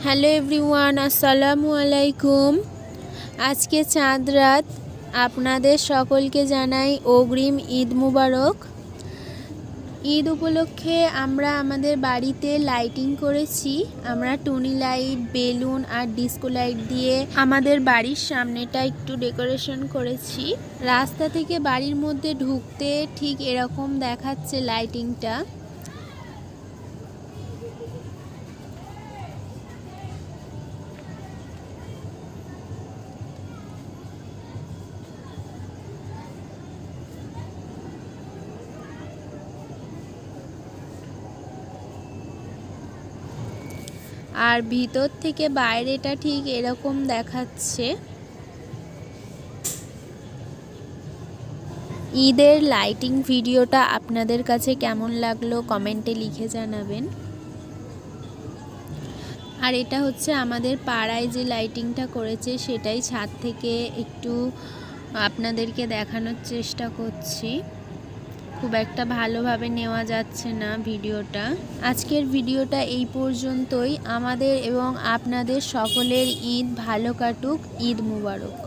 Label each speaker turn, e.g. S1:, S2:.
S1: Hello everyone, আসসালামু আলাইকুম। আজকে চাঁদ রাত, আপনাদের সকলকে জানাই অগ্রিম ঈদ মুবারক। ঈদ উপলক্ষে আমরা আমাদের বাড়িতে লাইটিং করেছি। আমরা টুনি লাইট, বেলুন আর ডিস্কো লাইট দিয়ে আমাদের বাড়ির সামনেটা একটু ডেকোরেশন করেছি। রাস্তা থেকে বাড়ির মধ্যে ঢুকতে ঠিক এরকম দেখাচ্ছে লাইটিংটা। আর ভিতর থেকে বাইরেটা ঠিক এরকম দেখাচ্ছে। ঈদের লাইটিং ভিডিওটা আপনাদের কাছে কেমন লাগলো কমেন্টে লিখে জানাবেন। আর এটা হচ্ছে আমাদের পাড়ায় যে লাইটিংটা করেছে সেটাই ছাদ থেকে একটু আপনাদেরকে দেখানোর চেষ্টা করছি। খুব একটা ভালোভাবে নেওয়া যাচ্ছে না ভিডিওটা। আজকের ভিডিওটা এই পর্যন্তই। আমাদের এবং আপনাদের সকলের ঈদ ভালো কাটুক। ঈদ মুবারক।